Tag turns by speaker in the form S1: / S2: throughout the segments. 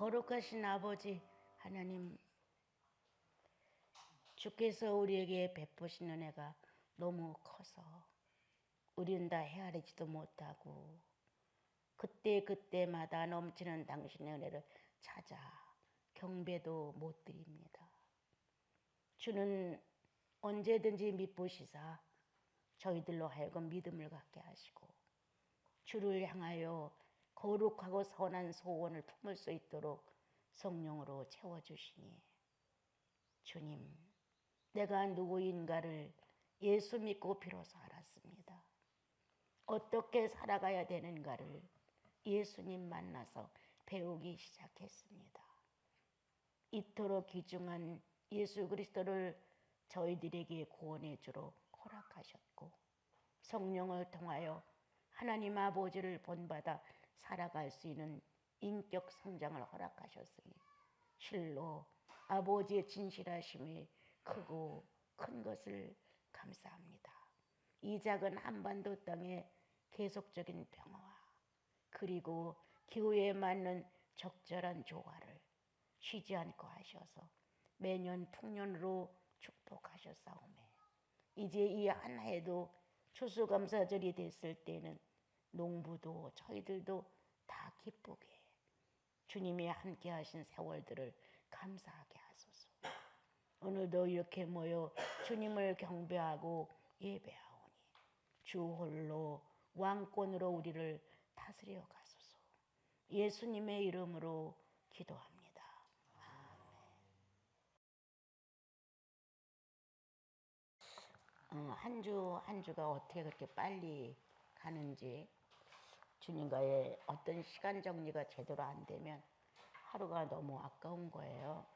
S1: 거룩하신 아버지 하나님, 주께서 우리에게 베푸신 은혜가 너무 커서 우리는 다 헤아리지도 못하고 그때마다 넘치는 당신의 은혜를 찾아 경배도 못 드립니다. 주는 언제든지 미쁘시사 저희들로 하여금 믿음을 갖게 하시고 주를 향하여 거룩하고 선한 소원을 품을 수 있도록 성령으로 채워주시니, 주님, 내가 누구인가를 예수 믿고 비로소 알았습니다. 어떻게 살아가야 되는가를 예수님 만나서 배우기 시작했습니다. 이토록 귀중한 예수 그리스도를 저희들에게 구원해 주러 허락하셨고 성령을 통하여 하나님 아버지를 본받아 살아갈 수 있는 인격 성장을 허락하셨으니 실로 아버지의 진실하심이 크고 큰 것을 감사합니다. 이 작은 한반도 땅에 계속적인 평화와 그리고 기후에 맞는 적절한 조화를 쉬지 않고 하셔서 매년 풍년으로 축복하셨사오매, 이제 이 한 해도 추수감사절이 됐을 때는 농부도 저희들도 다 기쁘게 주님이 함께 하신 세월들을 감사하게 하소서. 오늘도 이렇게 모여 주님을 경배하고 예배하오니 주 홀로 왕권으로 우리를 다스려 가소서. 예수님의 이름으로 기도합니다. 아멘. 한 주가 어떻게 그렇게 빨리 가는지, 주님과의 어떤 시간 정리가 제대로 안 되면 하루가 너무 아까운 거예요.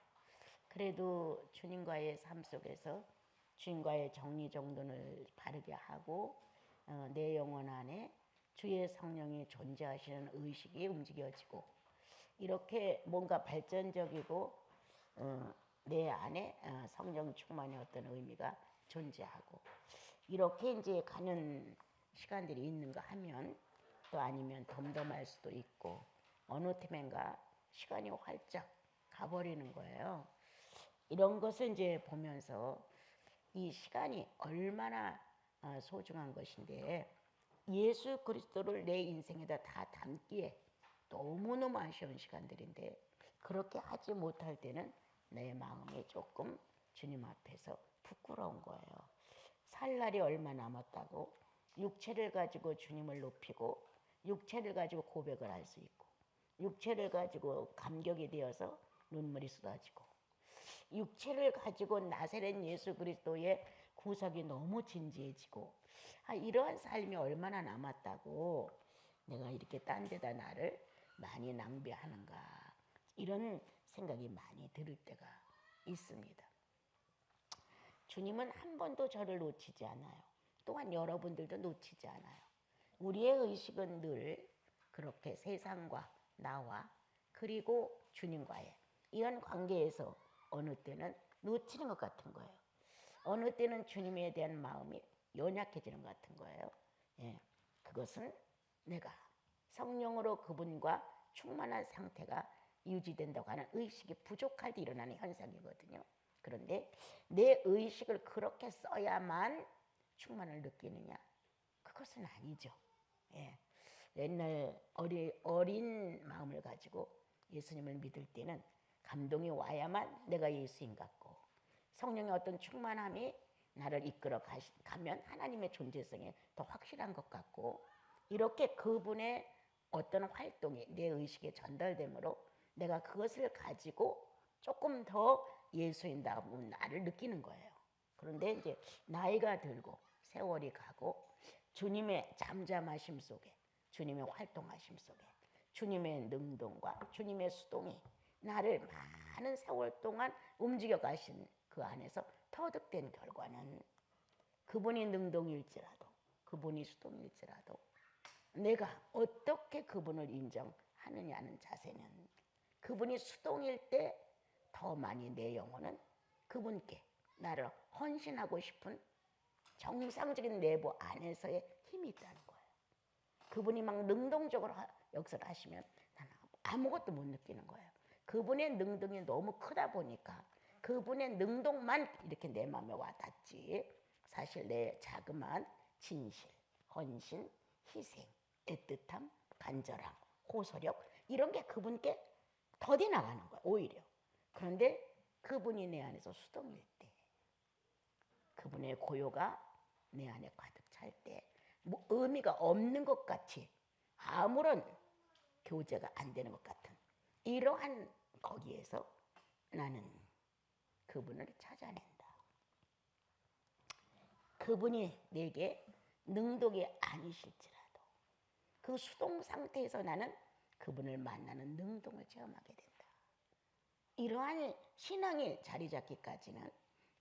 S1: 그래도 주님과의 삶 속에서 주님과의 정리정돈을 바르게 하고 내 영혼 안에 주의 성령이 존재하시는 의식이 움직여지고 이렇게 뭔가 발전적이고 내 안에 성령 충만의 어떤 의미가 존재하고 이렇게 이제 가는 시간들이 있는가 하면, 또 아니면 덤덤할 수도 있고 어느 틈엔가 시간이 활짝 가버리는 거예요. 이런 것을 이제 보면서 이 시간이 얼마나 소중한 것인데 예수 그리스도를 내 인생에다 다 담기에 너무너무 아쉬운 시간들인데, 그렇게 하지 못할 때는 내 마음이 조금 주님 앞에서 부끄러운 거예요. 살 날이 얼마 남았다고 육체를 가지고 주님을 높이고 육체를 가지고 고백을 할 수 있고 육체를 가지고 감격이 되어서 눈물이 쏟아지고 육체를 가지고 나사렛 예수 그리스도의 구석이 너무 진지해지고 이러한 삶이 얼마나 남았다고 내가 이렇게 딴 데다 나를 많이 낭비하는가, 이런 생각이 많이 들 때가 있습니다. 주님은 한 번도 저를 놓치지 않아요. 또한 여러분들도 놓치지 않아요. 우리의 의식은 늘 그렇게 세상과 나와 그리고 주님과의 이런 관계에서 어느 때는 놓치는 것 같은 거예요. 어느 때는 주님에 대한 마음이 연약해지는 것 같은 거예요. 예, 그것은 내가 성령으로 그분과 충만한 상태가 유지된다고 하는 의식이 부족할 때 일어나는 현상이거든요. 그런데 내 의식을 그렇게 써야만 충만을 느끼느냐? 그것은 아니죠. 예. 옛날 어린 마음을 가지고 예수님을 믿을 때는 감동이 와야만 내가 예수인 같고, 성령의 어떤 충만함이 나를 이끌어 가면 하나님의 존재성이 더 확실한 것 같고, 이렇게 그분의 어떤 활동이 내 의식에 전달되므로 내가 그것을 가지고 조금 더 예수인다운 나를 느끼는 거예요. 그런데 이제 나이가 들고 세월이 가고 주님의 잠잠하심 속에, 주님의 활동하심 속에, 주님의 능동과 주님의 수동이 나를 많은 세월 동안 움직여 가신 그 안에서 터득된 결과는 그분이 능동일지라도 그분이 수동일지라도 내가 어떻게 그분을 인정하느냐는 자세는, 그분이 수동일 때 더 많이 내 영혼은 그분께 나를 헌신하고 싶은 정상적인 내부 안에서의 힘이 있다는 거예요. 그분이 막 능동적으로 역사를 하시면 나는 아무것도 못 느끼는 거예요. 그분의 능동이 너무 크다 보니까 그분의 능동만 이렇게 내 마음에 와닿지, 사실 내 자그마한 진실, 헌신, 희생, 애틋함, 간절함, 호소력 이런 게 그분께 더디 나가는 거야 오히려. 그런데 그분이 내 안에서 수동일 때, 그분의 고요가 내 안에 가득 찰 때, 뭐 의미가 없는 것 같이 아무런 교제가 안 되는 것 같은 이러한 거기에서 나는 그분을 찾아낸다. 그분이 내게 능동이 아니실지라도 그 수동 상태에서 나는 그분을 만나는 능동을 체험하게 된다. 이러한 신앙이 자리 잡기까지는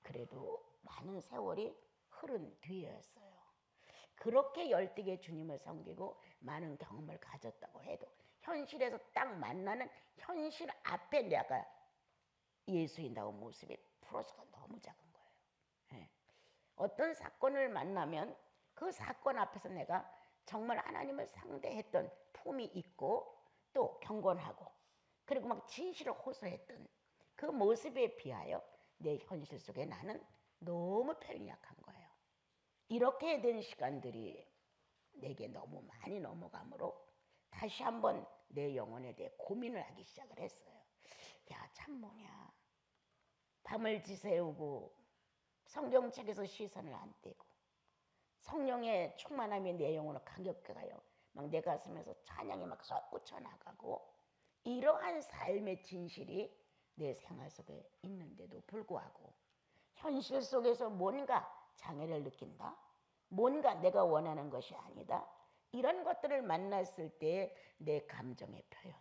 S1: 그래도 많은 세월이 흐른 뒤였어요. 그렇게 열띠게 주님을 섬기고 많은 경험을 가졌다고 해도 현실에서 딱 만나는 현실 앞에 내가 예수인다운 모습이 플러스가 너무 작은 거예요. 예. 어떤 사건을 만나면 그 사건 앞에서 내가 정말 하나님을 상대했던 품이 있고 또 경건하고 그리고 막 진실을 호소했던 그 모습에 비하여 내 현실 속에 나는 너무 표현이 약한 거예요. 이렇게 된 시간들이 내게 너무 많이 넘어가므로 다시 한번 내 영혼에 대해 고민을 하기 시작을 했어요. 야, 참 뭐냐. 밤을 지새우고 성경책에서 시선을 안 떼고 성령의 충만함이 내 영혼을 가볍게 가요. 막 내 가슴에서 찬양이 막 솟구쳐 나가고 이러한 삶의 진실이 내 생활 속에 있는데도 불구하고 현실 속에서 뭔가 장애를 느낀다. 뭔가 내가 원하는 것이 아니다. 이런 것들을 만났을 때 내 감정의 표현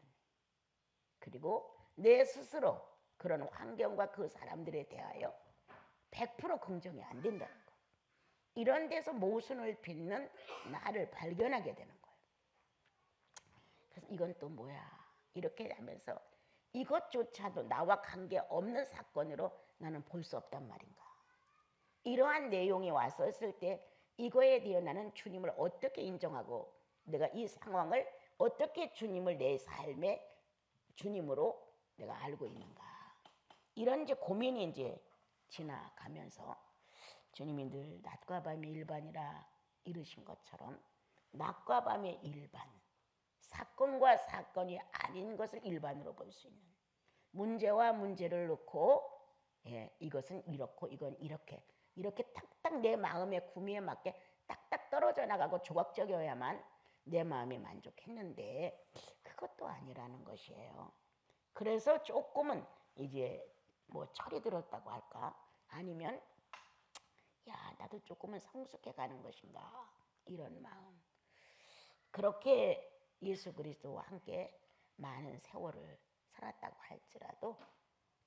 S1: 그리고 내 스스로 그런 환경과 그 사람들에 대하여 100% 긍정이 안 된다는 거. 이런 데서 모순을 빚는 나를 발견하게 되는 거예요. 그래서 이건 또 뭐야 이렇게 하면서 이것조차도 나와 관계없는 사건으로 나는 볼 수 없단 말인가. 이러한 내용이 왔었을 때 이거에 대해 나는 주님을 어떻게 인정하고 내가 이 상황을 어떻게 주님을 내 삶의 주님으로 내가 알고 있는가. 이런 이제 고민이 이제 지나가면서 주님이 늘 낮과 밤의 일반이라 이르신 것처럼 낮과 밤의 일반, 사건과 사건이 아닌 것을 일반으로 볼 수 있는 문제와 문제를 놓고 이것은 이렇고 이건 이렇게 탁탁 내 마음의 구미에 맞게 딱딱 떨어져 나가고 조각적이어야만 내 마음이 만족했는데 그것도 아니라는 것이에요. 그래서 조금은 이제 뭐 철이 들었다고 할까 아니면 야 나도 조금은 성숙해 가는 것인가 이런 마음. 그렇게 예수 그리스도와 함께 많은 세월을 살았다고 할지라도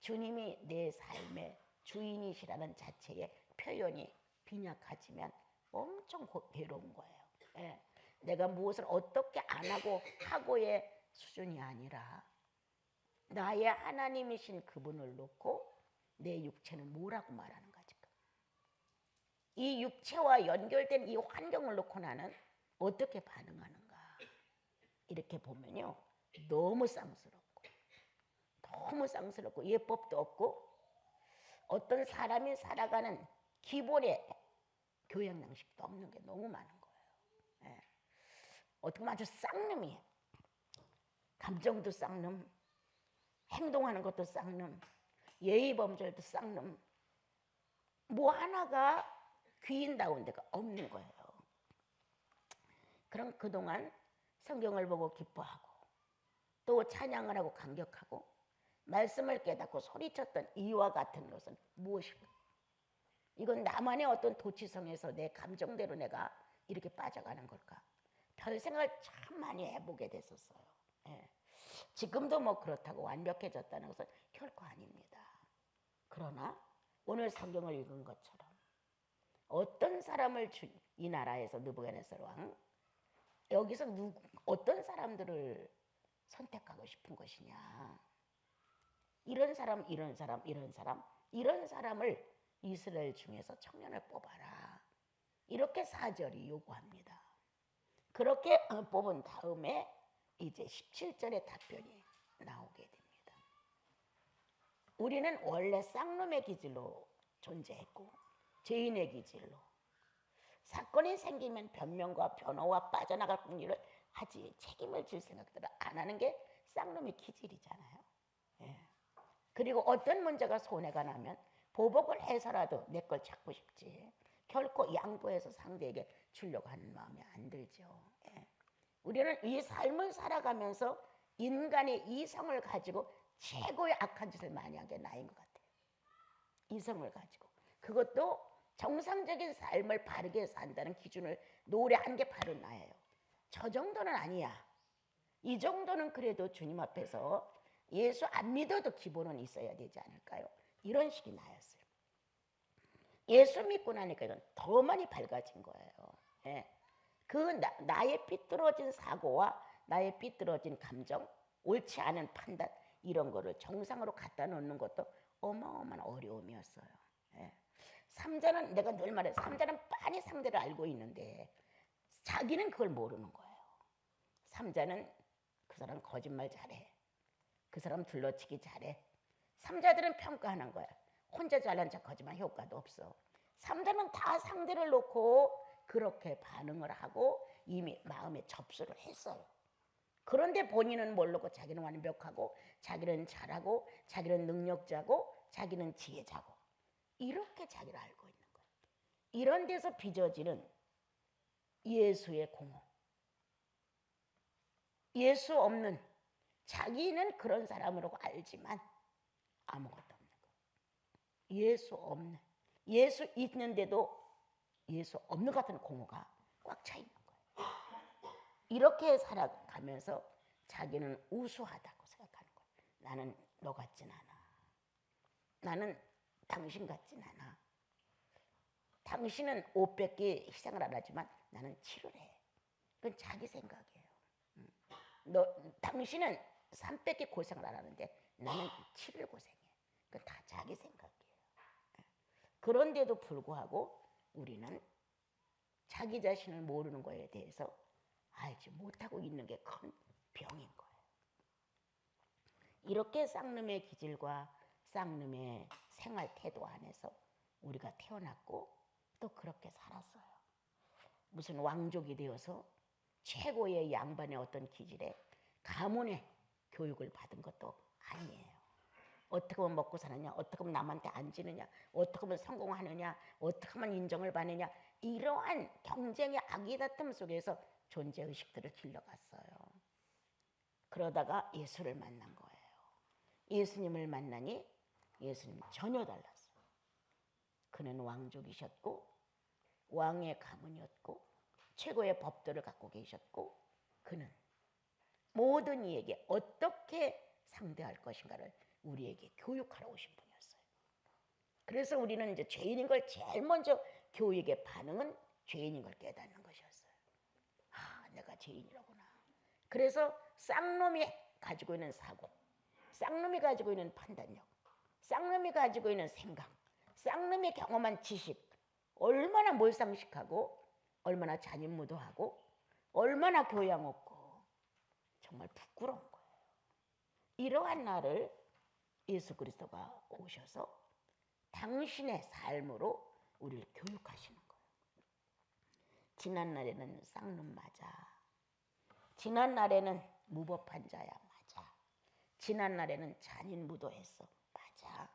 S1: 주님이 내 삶의 주인이시라는 자체의 표현이 빈약하지만 엄청 괴로운 거예요. 예. 내가 무엇을 어떻게 안 하고 하고의 수준이 아니라 나의 하나님이신 그분을 놓고 내 육체는 뭐라고 말하는가 지금. 이 육체와 연결된 이 환경을 놓고 나는 어떻게 반응하는가. 이렇게 보면요. 너무 쌍스럽고 예법도 없고 어떤 사람이 살아가는 기본의 교양 양식도 없는 게 너무 많은 거예요. 예. 어떻게 보면 아주 쌍놈이에요. 감정도 쌍놈, 행동하는 것도 쌍놈, 예의 범절도 쌍놈. 뭐 하나가 귀인다운 데가 없는 거예요. 그럼 그동안 성경을 보고 기뻐하고 또 찬양을 하고 감격하고 말씀을 깨닫고 소리쳤던 이와 같은 것은 무엇일까? 이건 나만의 어떤 도취성에서 내 감정대로 내가 이렇게 빠져가는 걸까? 별 생각을 참 많이 해보게 됐었어요. 예. 지금도 뭐 그렇다고 완벽해졌다는 것은 결코 아닙니다. 그러나 오늘 성경을 읽은 것처럼 어떤 사람을 이 나라에서 느부갓네살 왕 여기서 어떤 사람들을 선택하고 싶은 것이냐. 이런 사람을 이스라엘 중에서 청년을 뽑아라. 이렇게 4절이 요구합니다. 그렇게 뽑은 다음에 이제 17절의 답변이 나오게 됩니다. 우리는 원래 쌍놈의 기질로 존재했고 죄인의 기질로 사건이 생기면 변명과 변호와 빠져나갈 궁리를 하지 책임을 질 생각들을 안 하는 게 쌍놈의 기질이잖아요. 예. 그리고 어떤 문제가 손해가 나면 보복을 해서라도 내 걸 찾고 싶지 결코 양보해서 상대에게 주려고 하는 마음이 안 들죠. 예. 우리는 이 삶을 살아가면서 인간의 이성을 가지고 최고의 악한 짓을 많이 한 게 나인 것 같아요. 이성을 가지고 그것도 정상적인 삶을 바르게 산다는 기준을 노래한 게 바로 나예요. 저 정도는 아니야. 이 정도는 그래도 주님 앞에서 예수 안 믿어도 기본은 있어야 되지 않을까요? 이런 식이 나였어요. 예수 믿고 나니까 이건 더 많이 밝아진 거예요. 예. 그 나의 삐뚤어진 사고와 나의 삐뚤어진 감정, 옳지 않은 판단 이런 거를 정상으로 갖다 놓는 것도 어마어마한 어려움이었어요. 예. 삼자는 내가 늘 말해 삼자는 빤히 상대를 알고 있는데 자기는 그걸 모르는 거예요. 삼자는 그 사람 거짓말 잘해. 그 사람 둘러치기 잘해. 삼자들은 평가하는 거야. 혼자 잘난 척하지만 효과도 없어. 삼자는 다 상대를 놓고 그렇게 반응을 하고 이미 마음에 접수를 했어요. 그런데 본인은 모르고 자기는 완벽하고 자기는 잘하고 자기는 능력자고 자기는 지혜자고 이렇게 자기를 알고 있는 거예요. 이런 데서 빚어지는 예수의 공허. 예수 없는 자기는 그런 사람으로 알지만 아무것도 없는 거예요. 예수 없는 예수 있는데도 예수 없는 것 같은 공허가 꽉 차 있는 거예요. 이렇게 살아가면서 자기는 우수하다고 생각하는 거예요. 나는 너 같진 않아. 나는 당신 같진 않아. 당신은 옷 뺏기 희생을 안 하지만 나는 치료를 해. 그건 자기 생각이에요. 당신은 산 뺏기 고생을 안 하는데 나는 치를 고생해. 그건 다 자기 생각이에요. 그런데도 불구하고 우리는 자기 자신을 모르는 거에 대해서 알지 못하고 있는 게 큰 병인 거예요. 이렇게 쌍놈의 기질과 쌍놈의 생활 태도 안에서 우리가 태어났고 또 그렇게 살았어요. 무슨 왕족이 되어서 최고의 양반의 어떤 기질에 가문의 교육을 받은 것도 아니에요. 어떻게 하면 먹고 사느냐, 어떻게 하면 남한테 안 지느냐, 어떻게 하면 성공하느냐, 어떻게 하면 인정을 받느냐 이러한 경쟁의 악의다툼 속에서 존재의식들을 길러갔어요. 그러다가 예수를 만난 거예요. 예수님을 만나니 예수님은 전혀 달랐어요. 그는 왕족이셨고 왕의 가문이었고 최고의 법도를 갖고 계셨고 그는 모든 이에게 어떻게 상대할 것인가를 우리에게 교육하러 오신 분이었어요. 그래서 우리는 이제 죄인인 걸 제일 먼저 교육의 반응은 죄인인 걸 깨닫는 것이었어요. 아, 내가 죄인이라구나. 그래서 쌍놈이 가지고 있는 사고, 쌍놈이 가지고 있는 판단력, 쌍놈이 가지고 있는 생각, 쌍놈이 경험한 지식 얼마나 몰상식하고 얼마나 잔인무도하고 얼마나 교양 없고 정말 부끄러운 거예요. 이러한 나를 예수 그리스도가 오셔서 당신의 삶으로 우리를 교육하시는 거예요. 지난날에는 쌍놈 맞아. 지난날에는 무법한 자야 맞아. 지난날에는 잔인무도했어 맞아.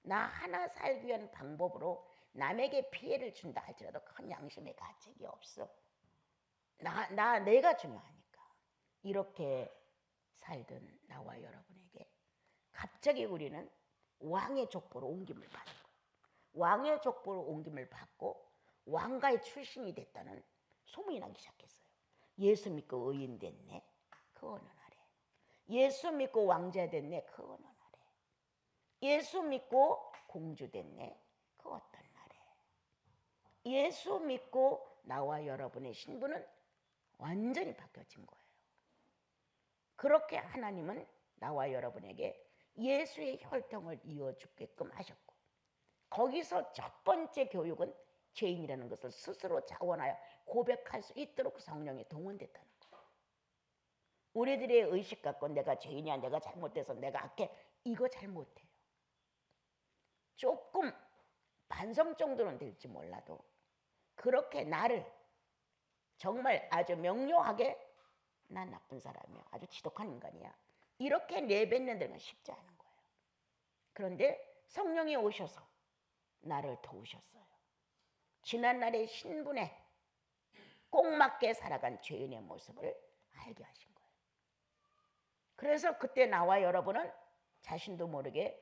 S1: 나 하나 살기 위한 방법으로 남에게 피해를 준다 할지라도 큰 양심의 가책이 없어. 내가 중요하니까. 이렇게 살던 나와 여러분에게 갑자기 우리는 왕의 족보로 옮김을 받는 거예요. 왕의 족보로 옮김을 받고 왕가의 출신이 됐다는 소문이 나기 시작했어요. 예수 믿고 의인 됐네. 그 어느 날에. 예수 믿고 왕자 됐네. 그 어느 날에. 예수 믿고 공주 됐네. 그 어떤 날에. 예수 믿고 나와 여러분의 신분은 완전히 바뀌어진 거예요. 그렇게 하나님은 나와 여러분에게 예수의 혈통을 이어주게끔 하셨고 거기서 첫 번째 교육은 죄인이라는 것을 스스로 자원하여 고백할 수 있도록 성령이 동원됐다는 거예요. 우리들의 의식 갖고 내가 죄인이야, 내가 잘못돼서 내가 악해, 이거 잘 못해요. 조금 반성 정도는 될지 몰라도 그렇게 나를 정말 아주 명료하게 난 나쁜 사람이야, 아주 지독한 인간이야, 이렇게 내뱉는 데는 쉽지 않은 거예요. 그런데 성령이 오셔서 나를 도우셨어요. 지난날의 신분에 꼭 맞게 살아간 죄인의 모습을 알게 하신 거예요. 그래서 그때 나와 여러분은 자신도 모르게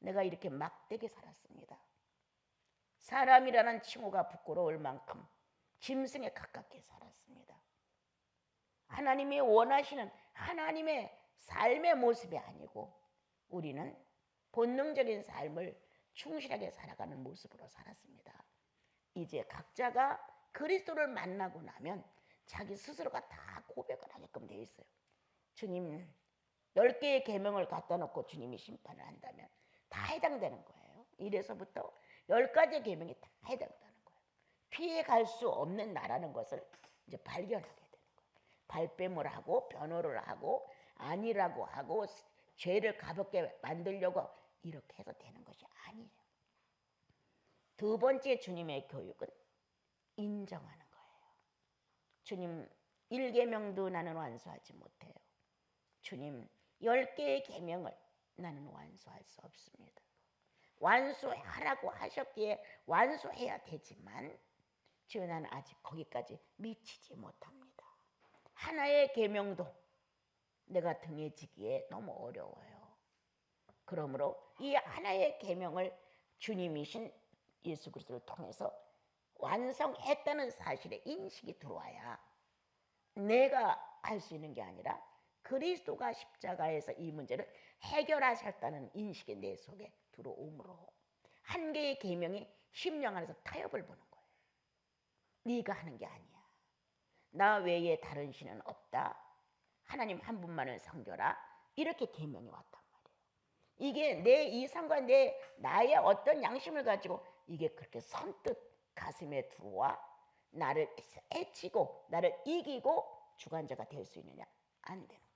S1: 내가 이렇게 막되게 살았습니다. 사람이라는 칭호가 부끄러울 만큼 짐승에 가깝게 살았습니다. 하나님이 원하시는 하나님의 삶의 모습이 아니고 우리는 본능적인 삶을 충실하게 살아가는 모습으로 살았습니다. 이제 각자가 그리스도를 만나고 나면 자기 스스로가 다 고백을 하게끔 되어 있어요. 주님 10개의 계명을 갖다 놓고 주님이 심판을 한다면 다 해당되는 거예요. 이래서부터 10가지 계명이 다 해당되는 거예요. 피해 갈 수 없는 나라는 것을 이제 발견하게 되는 거예요. 발뺌을 하고 변호를 하고 아니라고 하고 죄를 가볍게 만들려고 이렇게 해서 되는 것이 아니에요. 두 번째 주님의 교육은 인정하는 거예요. 주님 1계명도 나는 완수하지 못해요. 주님 10개의 계명을 나는 완수할 수 없습니다. 완수하라고 하셨기에 완수해야 되지만 주여 나는 아직 거기까지 미치지 못합니다. 하나의 계명도 내가 등에 지기에 너무 어려워요. 그러므로 이 하나의 계명을 주님이신 예수 그리스도를 통해서 완성했다는 사실에 인식이 들어와야 내가 할 수 있는 게 아니라 그리스도가 십자가에서 이 문제를 해결하셨다는 인식이 내 속에 들어오므로 한 개의 계명이 심령 안에서 타협을 보는 거예요. 네가 하는 게 아니야. 나 외에 다른 신은 없다. 하나님 한 분만을 섬겨라. 이렇게 계명이 왔단 말이에요. 이게 내 이상과 나의 어떤 양심을 가지고 이게 그렇게 선뜻 가슴에 들어와 나를 해치고 나를 이기고 주관자가 될 수 있느냐? 안 되는 거예요.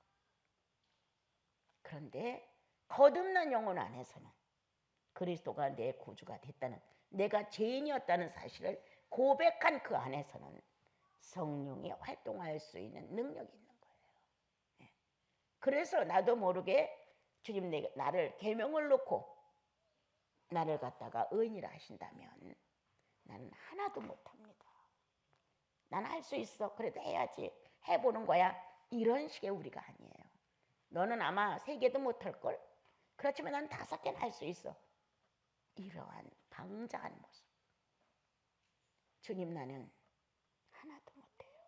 S1: 그런데 거듭난 영혼 안에서는 그리스도가 내 구주가 됐다는, 내가 죄인이었다는 사실을 고백한 그 안에서는 성령이 활동할 수 있는 능력이 있는 거예요. 그래서 나도 모르게 주님 나를 계명을 놓고 나를 갖다가 의인이라 하신다면 나는 하나도 못합니다. 나는 할 수 있어. 그래도 해야지. 해보는 거야. 이런 식의 우리가 아니에요. 너는 아마 3개도 못할걸? 그렇지만 난 5개는 할 수 있어. 이러한 방자한 모습. 주님 나는 하나도 못해요.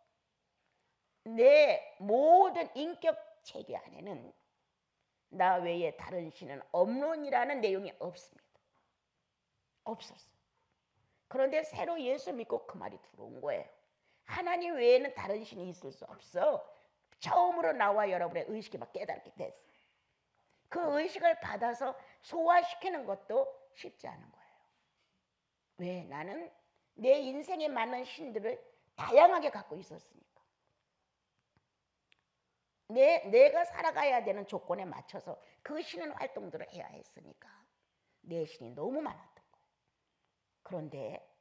S1: 내 모든 인격 체계 안에는 나 외에 다른 신은 없느니라는 내용이 없습니다. 없었어. 그런데 새로 예수 믿고 그 말이 들어온 거예요. 하나님 외에는 다른 신이 있을 수 없어. 처음으로 나와 여러분의 의식이 막 깨닫게 됐어요. 그 의식을 받아서 소화시키는 것도 쉽지 않은 거예요. 왜? 나는 내 인생에 맞는 신들을 다양하게 갖고 있었으니까. 내가 살아가야 되는 조건에 맞춰서 그 신은 활동들을 해야 했으니까 내 신이 너무 많았던 거예요. 그런데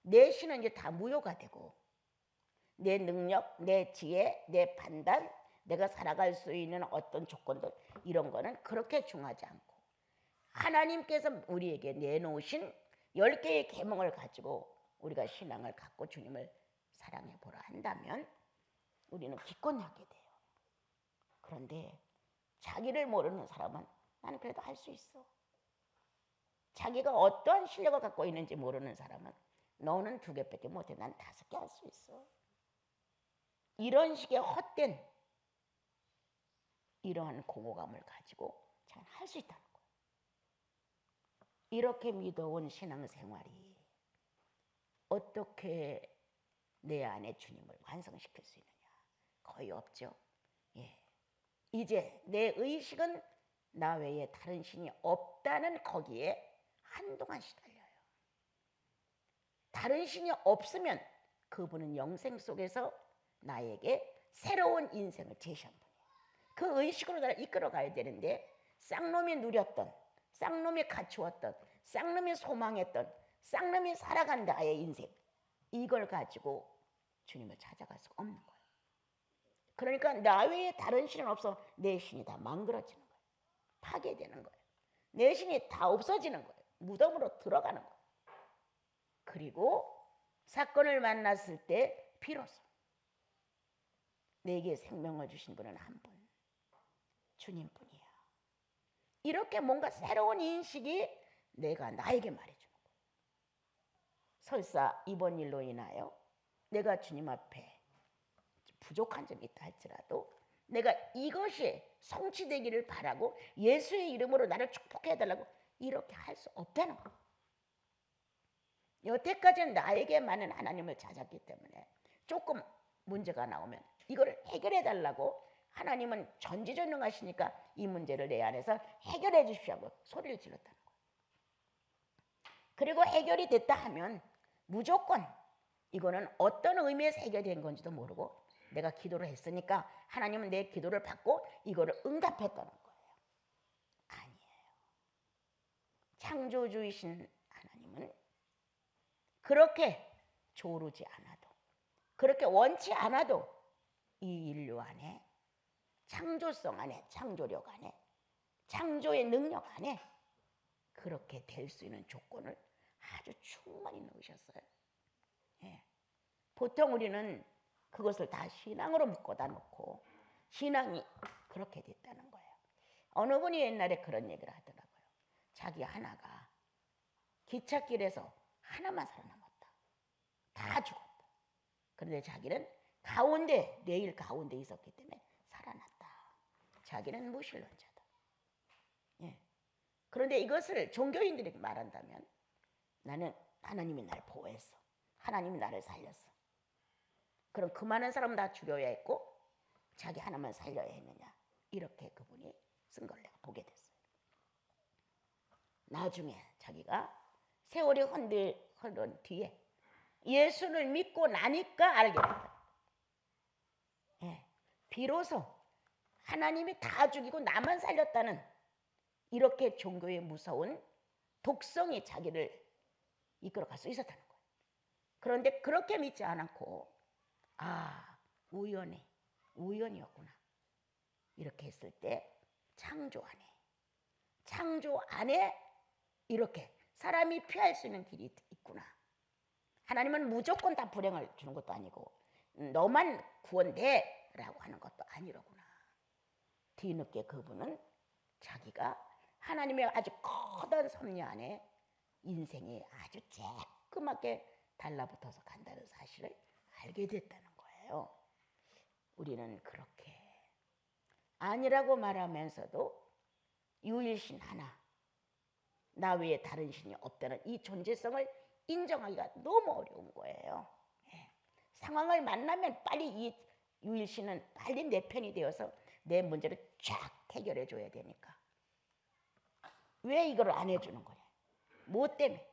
S1: 내 신은 이제 다 무효가 되고 내 능력, 내 지혜, 내 판단, 내가 살아갈 수 있는 어떤 조건들, 이런 거는 그렇게 중요하지 않고 하나님께서 우리에게 내놓으신 10개의 계명을 가지고 우리가 신앙을 갖고 주님을 사랑해 보라 한다면 우리는 기권하게 돼요. 그런데 자기를 모르는 사람은 나는 그래도 할 수 있어. 자기가 어떠한 실력을 갖고 있는지 모르는 사람은 너는 2개밖에 못해. 난 5개 할 수 있어. 이런 식의 헛된 이러한 공허감을 가지고 잘 할 수 있다는 거예요. 이렇게 믿어온 신앙생활이 어떻게 내 안에 주님을 완성시킬 수 있느냐? 거의 없죠. 예. 이제 내 의식은 나 외에 다른 신이 없다는 거기에 한동안 시달려요. 다른 신이 없으면 그분은 영생 속에서 나에게 새로운 인생을 제시한 분이에요. 그 의식으로 나를 이끌어 가야 되는데 쌍놈이 누렸던 쌍놈이 갖추었던, 쌍놈이 소망했던, 쌍놈이 살아간 나의 인생, 이걸 가지고 주님을 찾아갈 수가 없는 거예요. 그러니까 나 외에 다른 신은 없어. 내 신이 다 망그러지는 거예요. 파괴되는 거예요. 내 신이 다 없어지는 거예요. 무덤으로 들어가는 거예요. 그리고 사건을 만났을 때 비로소 내게 생명을 주신 분은 한 분, 주님뿐이야. 이렇게 뭔가 새로운 인식이 내가 나에게 말해주는 거예요. 설사 이번 일로 인하여 내가 주님 앞에 부족한 점이 있다 할지라도 내가 이것이 성취되기를 바라고 예수의 이름으로 나를 축복해달라고 이렇게 할 수 없다는 거예요. 여태까지는 나에게만은 하나님을 찾았기 때문에 조금 문제가 나오면 이걸 해결해달라고 하나님은 전지전능하시니까 이 문제를 내 안에서 해결해 주십시오 하고 소리를 질렀다는 거예요. 그리고 해결이 됐다 하면 무조건 이거는 어떤 의미에서 해결된 건지도 모르고 내가 기도를 했으니까 하나님은 내 기도를 받고 이거를 응답했다는 거예요. 아니에요. 창조주이신 하나님은 그렇게 조르지 않아도, 그렇게 원치 않아도 이 인류 안에, 창조성 안에, 창조력 안에, 창조의 능력 안에 그렇게 될 수 있는 조건을 아주 충분히 넣으셨어요. 예. 보통 우리는 그것을 다 신앙으로 묶어다 놓고 신앙이 그렇게 됐다는 거예요. 어느 분이 옛날에 그런 얘기를 하더라고요. 자기 하나가 기찻길에서 하나만 살아남았다. 다 죽었다. 그런데 자기는 내일 가운데 있었기 때문에 살아났다. 자기는 무신론자다. 예. 그런데 이것을 종교인들에게 말한다면 나는 하나님이 날 보호했어. 하나님이 나를 살렸어. 그럼 그 많은 사람 다 죽여야 했고 자기 하나만 살려야 했느냐. 이렇게 그분이 쓴 걸 내가 보게 됐어요. 나중에 자기가 세월이 흐른 뒤에 예수를 믿고 나니까 알게 됐다. 예, 비로소 하나님이 다 죽이고 나만 살렸다는 이렇게 종교의 무서운 독성이 자기를 이끌어갈 수 있었다는 거예요. 그런데 그렇게 믿지 않았고 우연이었구나. 이렇게 했을 때 창조 안에 이렇게 사람이 피할 수 있는 길이 있구나. 하나님은 무조건 다 불행을 주는 것도 아니고 너만 구원돼라고 하는 것도 아니로구나. 뒤늦게 그분은 자기가 하나님의 아주 커다란 섭리 안에 인생이 아주 쬐끄맣게 달라붙어서 간다는 사실을 알게 됐다는 거예요. 우리는 그렇게 아니라고 말하면서도 유일신 하나, 나 외에 다른 신이 없다는 이 존재성을 인정하기가 너무 어려운 거예요. 예. 상황을 만나면 빨리 이 유일신은 빨리 내 편이 되어서 내 문제를 쫙 해결해 줘야 되니까 왜 이걸 안 해주는 거냐. 뭐 때문에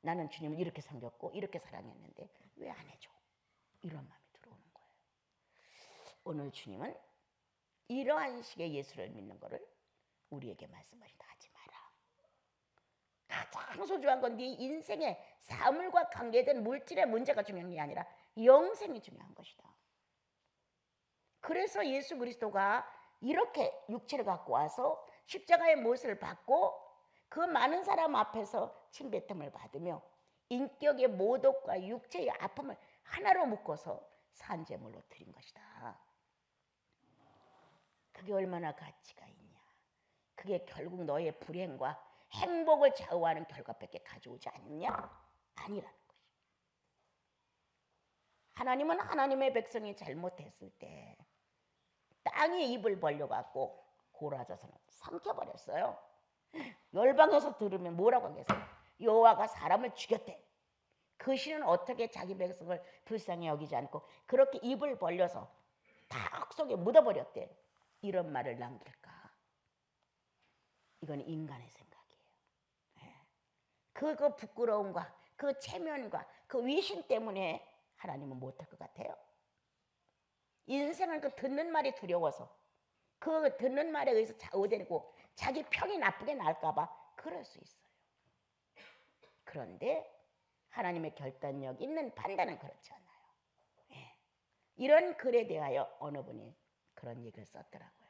S1: 나는 주님을 이렇게 섬겼고 이렇게 사랑했는데 왜 안 해줘. 이런 마음이 들어오는 거예요. 오늘 주님은 이러한 식의 예수를 믿는 것을 우리에게 말씀하신다. 하지 마라. 가장 소중한 건 네 인생의 사물과 관계된 물질의 문제가 중요한 게 아니라 영생이 중요한 것이다. 그래서 예수 그리스도가 이렇게 육체를 갖고 와서 십자가의 못을 받고 그 많은 사람 앞에서 침뱉음을 받으며 인격의 모독과 육체의 아픔을 하나로 묶어서 산제물로 드린 것이다. 그게 얼마나 가치가 있냐. 그게 결국 너의 불행과 행복을 좌우하는 결과밖에 가져오지 않느냐? 아니라는 것이. 하나님은 하나님의 백성이 잘못했을 때 땅이 입을 벌려갖고 고라져서는 삼켜버렸어요. 열방에서 들으면 뭐라고 하겠어요? 여호와가 사람을 죽였대. 그 신은 어떻게 자기 백성을 불쌍히 여기지 않고 그렇게 입을 벌려서 다 흙속에 묻어버렸대. 이런 말을 남길까? 이건 인간의 생각이에요. 그 부끄러움과 그 체면과 그 위신 때문에 하나님은 못할 것 같아요. 인생은 그 듣는 말이 두려워서 그 듣는 말에 의해서 좌우되고 자기 평이 나쁘게 날까봐 그럴 수 있어요. 그런데 하나님의 결단력 있는 판단은 그렇지 않아요. 예. 이런 글에 대하여 어느 분이 그런 얘기를 썼더라고요.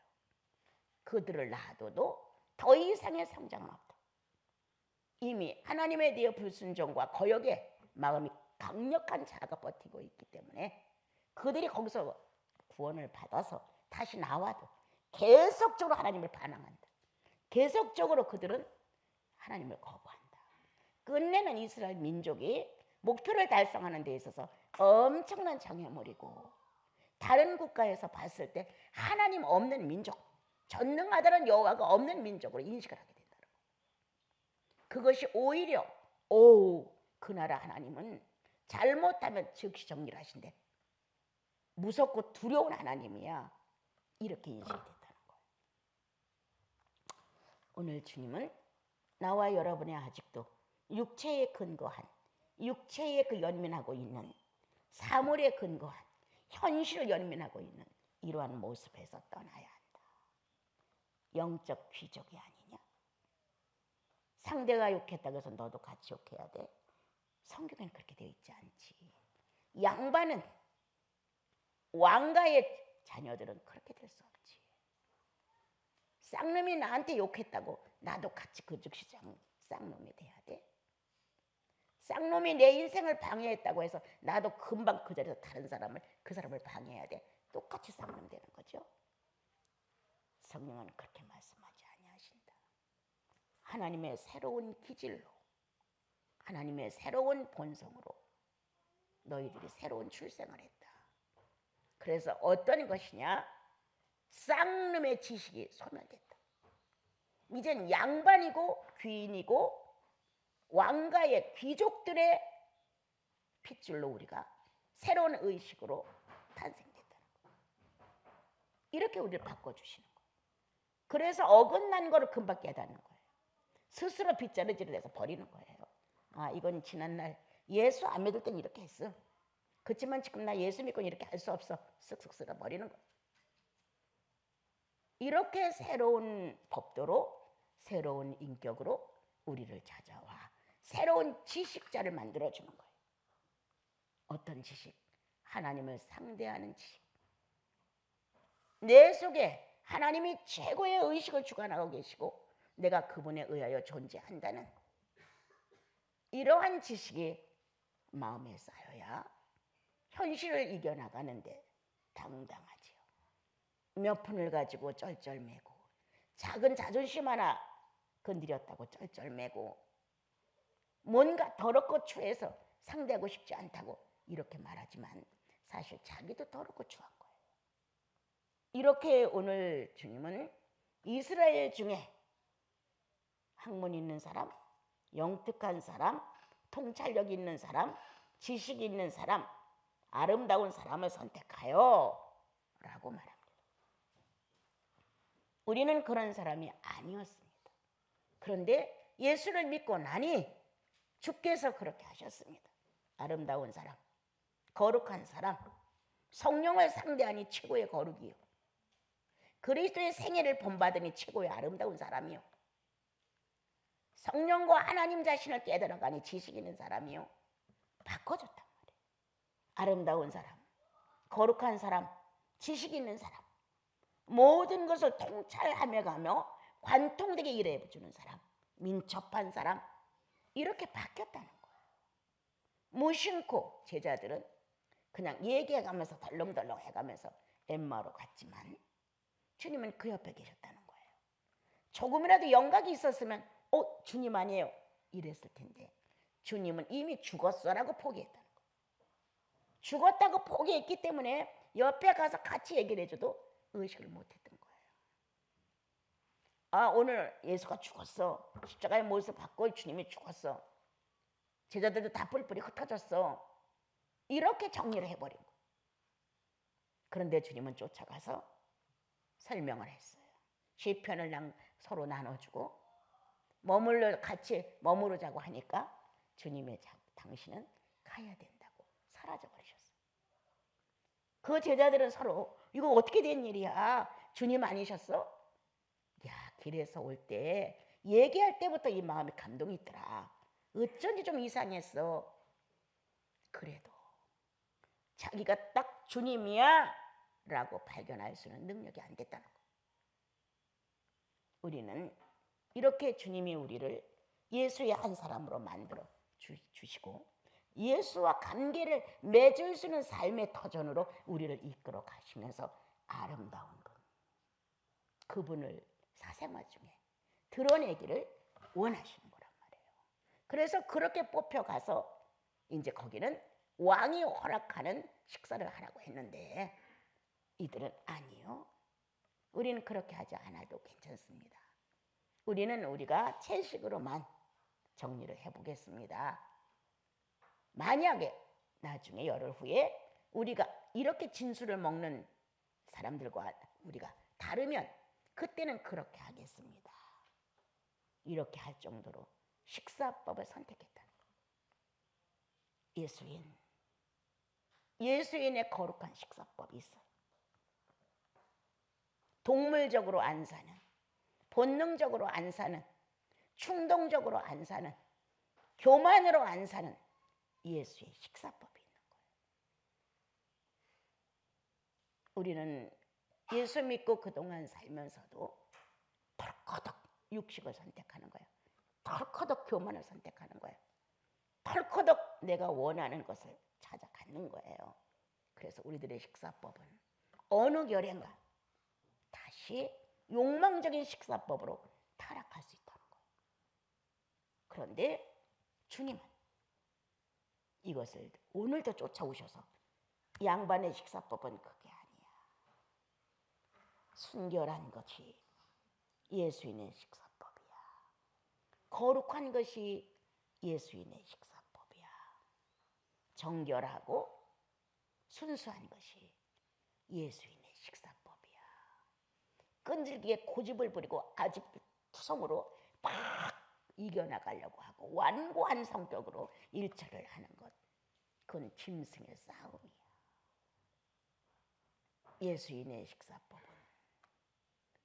S1: 그들을 놔둬도 더 이상의 성장은 없다. 이미 하나님에 대해 불순종과 거역에 마음이 강력한 자가 버티고 있기 때문에 그들이 거기서 구원을 받아서 다시 나와도 계속적으로 하나님을 반항한다. 계속적으로 그들은 하나님을 거부한다. 끝내는 이스라엘 민족이 목표를 달성하는 데 있어서 엄청난 장애물이고, 다른 국가에서 봤을 때 하나님 없는 민족, 전능하다는 여호와가 없는 민족으로 인식을 하게 된다는 거예요. 그것이 오히려 그 나라 하나님은 잘못하면 즉시 정리를 하신대. 무섭고 두려운 하나님이야. 이렇게 인식이 됐다는 거예요. 오늘 주님은 나와 여러분이 아직도 육체에 근거한, 육체에 그 연민하고 있는, 사물에 근거한 현실을 연민하고 있는 이러한 모습에서 떠나야 한다. 영적 귀족이 아니냐? 상대가 욕했다고 해서 너도 같이 욕해야 돼? 성경에는 그렇게 되어 있지 않지. 양반은, 왕가의 자녀들은 그렇게 될 수 없지. 쌍놈이 나한테 욕했다고 나도 같이 그 즉시 쌍놈이 돼야 돼? 쌍놈이 내 인생을 방해했다고 해서 나도 금방 그 자리에서 다른 사람을, 그 사람을 방해해야 돼? 똑같이 쌍놈 되는 거죠. 성령은 그렇게 말씀하지 아니하신다. 하나님의 새로운 기질로, 하나님의 새로운 본성으로 너희들이 새로운 출생을 했다. 그래서 어떤 것이냐? 쌍놈의 지식이 소멸됐다. 이젠 양반이고 귀인이고 왕가의 귀족들의 핏줄로 우리가 새로운 의식으로 탄생됐다는 거예요. 이렇게 우리를 바꿔주시는 거예요. 그래서 어긋난 거를 금방 깨닫는 거예요. 스스로 빗자루질을 해서 버리는 거예요. 아, 이건 지난날 예수 안 믿을 땐 이렇게 했어. 그렇지만 지금 나 예수 믿고 이렇게 할 수 없어. 쓱쓱 쓸어 버리는 거예요. 이렇게 새로운 법도로, 새로운 인격으로 우리를 찾아와 새로운 지식자를 만들어주는 거예요. 어떤 지식? 하나님을 상대하는 지식. 내 속에 하나님이 최고의 의식을 주관하고 계시고 내가 그분에 의하여 존재한다는 이러한 지식이 마음에 쌓여야 현실을 이겨나가는데 당당하지요. 몇 푼을 가지고 쩔쩔매고 작은 자존심 하나 건드렸다고 쩔쩔매고 뭔가 더럽고 추해서 상대하고 싶지 않다고 이렇게 말하지만 사실 자기도 더럽고 추한 거예요. 이렇게 오늘 주님은 이스라엘 중에 학문 있는 사람, 영특한 사람, 통찰력 있는 사람, 지식 있는 사람, 아름다운 사람을 선택하여 라고 말합니다. 우리는 그런 사람이 아니었습니다. 그런데 예수를 믿고 나니 주께서 그렇게 하셨습니다. 아름다운 사람, 거룩한 사람, 성령을 상대하니 최고의 거룩이요. 그리스도의 생애를 본받으니 최고의 아름다운 사람이요. 성령과 하나님 자신을 깨달아가니 지식 있는 사람이요. 바꿔줬단 말이에요. 아름다운 사람, 거룩한 사람, 지식 있는 사람, 모든 것을 통찰하며 가며 관통되게 일해주는 사람, 민첩한 사람, 이렇게 바뀌었다는 거예요. 무심코 제자들은 그냥 얘기해가면서 덜렁덜렁 해가면서 엠마오로 갔지만 주님은 그 옆에 계셨다는 거예요. 조금이라도 영각이 있었으면 주님 아니에요 이랬을 텐데 주님은 이미 죽었어라고 포기했다는 거예요. 죽었다고 포기했기 때문에 옆에 가서 같이 얘기를 해줘도 의식을 못했던 거예요. 아, 오늘 예수가 죽었어. 십자가의 못을 받고 주님이 죽었어. 제자들도 다 뿔뿔이 흩어졌어. 이렇게 정리를 해버린 거예요. 그런데 주님은 쫓아가서 설명을 했어요. 시편을 서로 나눠주고 같이 머무르자고 하니까 주님의 당신은 가야 된다고 사라져버리셨어요. 그 제자들은 서로 이거 어떻게 된 일이야? 주님 아니셨어? 야, 길에서 올 때 얘기할 때부터 이 마음에 감동이 있더라. 어쩐지 좀 이상했어. 그래도 자기가 딱 주님이야 라고 발견할 수는 능력이 안 됐다는 거. 우리는 이렇게 주님이 우리를 예수의 한 사람으로 만들어 주시고 예수와 관계를 맺을 수 있는 삶의 터전으로 우리를 이끌어 가시면서 아름다운 분, 그분을 사생활 중에 드러내기를 원하시는 거란 말이에요. 그래서 그렇게 뽑혀가서 이제 거기는 왕이 허락하는 식사를 하라고 했는데 이들은 아니요. 우리는 그렇게 하지 않아도 괜찮습니다. 우리는 우리가 채식으로만 정리를 해보겠습니다. 만약에 나중에 열흘 후에 우리가 이렇게 진술을 먹는 사람들과 우리가 다르면 그때는 그렇게 하겠습니다. 이렇게 할 정도로 식사법을 선택했다는 거예요. 예수인의 거룩한 식사법이 있어요. 동물적으로 안 사는, 본능적으로 안 사는, 충동적으로 안 사는, 교만으로 안 사는 예수의 식사법이 있는 거예요. 우리는 예수 믿고 그동안 살면서도 덜커덕 육식을 선택하는 거예요. 덜커덕 교만을 선택하는 거예요. 덜커덕 내가 원하는 것을 찾아 갖는 거예요. 그래서 우리들의 식사법은 어느 결인가 다시 욕망적인 식사법으로 타락할 수 있다는 거예요. 그런데 주님은 이것을 오늘도 쫓아오셔서 양반의 식사법은 그게 아니야. 순결한 것이 예수인의 식사법이야. 거룩한 것이 예수인의 식사법이야. 정결하고 순수한 것이 예수인의 식사법이야. 끈질기게 고집을 부리고 아직 투성으로 막 이겨나가려고 하고 완고한 성격으로 일처를 하는 것, 그건 짐승의 싸움이야. 예수인의 식사법은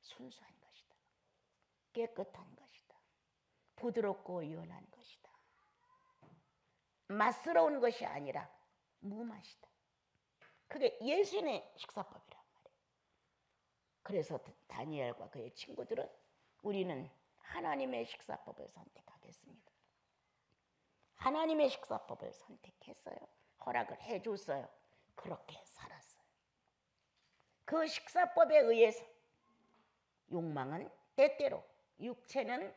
S1: 순수한 것이다. 깨끗한 것이다. 부드럽고 연한 것이다. 맛스러운 것이 아니라 무맛이다. 그게 예수인의 식사법이란 말이에요. 그래서 다니엘과 그의 친구들은 우리는 하나님의 식사법을 선택하겠습니다. 하나님의 식사법을 선택했어요. 허락을 해줬어요. 그렇게 살았어요. 그 식사법에 의해서 욕망은 때때로, 육체는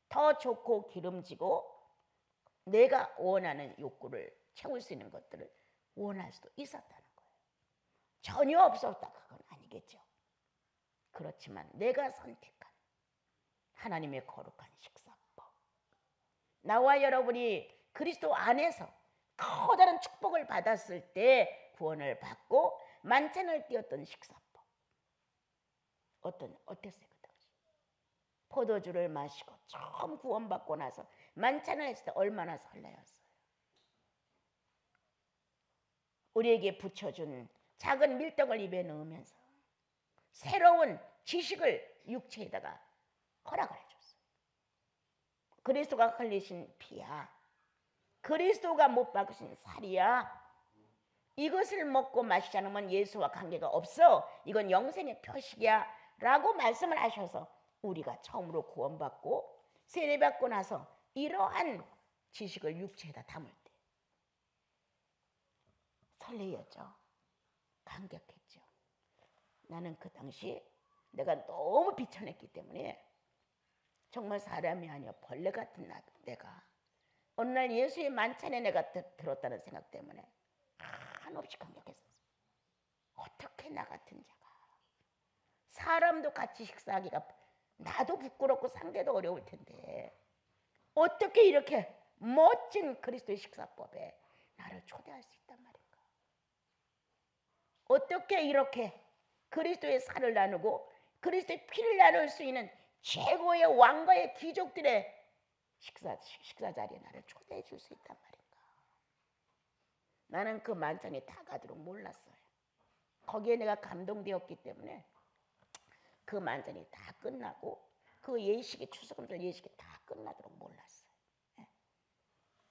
S1: 더 좋고 기름지고 내가 원하는 욕구를 채울 수 있는 것들을 원할 수도 있었다는 거예요. 전혀 없었다 그건 아니겠죠. 그렇지만 내가 선택한 하나님의 거룩한 식사법, 나와 여러분이 그리스도 안에서 커다란 축복을 받았을 때 구원을 받고 만찬을 띄었던 식사법, 어땠어요? 그 당시 포도주를 마시고 처음 구원받고 나서 만찬을 했을 때 얼마나 설레었어요. 우리에게 붙여준 작은 밀떡을 입에 넣으면서 새로운 지식을 육체에다가 허락을 해줬어요. 그리스도가 흘리신 피야, 그리스도가 못 박으신 살이야. 이것을 먹고 마시지 않으면 예수와 관계가 없어. 이건 영생의 표식이야 라고 말씀을 하셔서 우리가 처음으로 구원받고 세례받고 나서 이러한 지식을 육체에다 담을 때 설레였죠. 감격했죠. 나는 그 당시 내가 너무 비천했기 때문에 정말 사람이 아니야 벌레 같은 내가 어느 날 예수의 만찬에 내가 들었다는 생각 때문에 한없이 감격했었어요. 어떻게 나 같은 자가 사람도 같이 식사하기가 나도 부끄럽고 상대도 어려울 텐데 어떻게 이렇게 멋진 그리스도의 식사법에 나를 초대할 수 있단 말인가. 어떻게 이렇게 그리스도의 살을 나누고 그리스도의 피를 나눌 수 있는 최고의 왕과의 귀족들의 식사 자리에 나를 초대해 줄 수 있단 말인가. 나는 그 만찬이 다 가도록 몰랐어요. 거기에 내가 감동되었기 때문에 그 만찬이 다 끝나고 그 예식이 추수감사 예식이 다 끝나도록 몰랐어요. 예.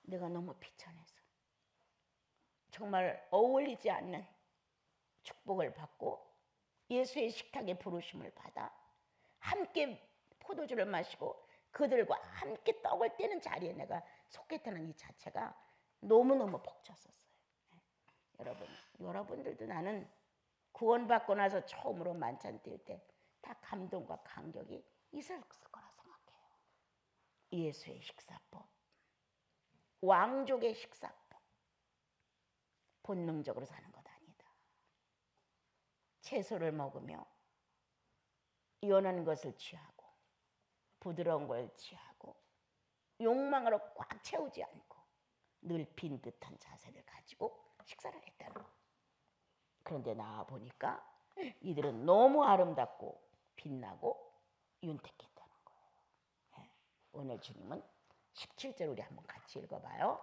S1: 내가 너무 비천해서 정말 어울리지 않는 축복을 받고 예수의 식탁에 부르심을 받아 함께 포도주를 마시고 그들과 함께 떡을 떼는 자리에 내가 속했다는 이 자체가 너무너무 벅찼었어요. 여러분들도 나는 구원받고 나서 처음으로 만찬 뛸 때 다 감동과 감격이 있을 거라 생각해요. 예수의 식사법, 왕족의 식사법, 본능적으로 사는 것 아니다. 채소를 먹으며 연한 것을 취하고 부드러운 걸 취하고 욕망으로 꽉 채우지 않고 늘 빈 듯한 자세를 가지고 식사를 했다는 거. 그런데 나와 보니까 이들은 너무 아름답고 빛나고 윤택했다는 거예요. 네. 오늘 주님은 17절 우리 한번 같이 읽어봐요.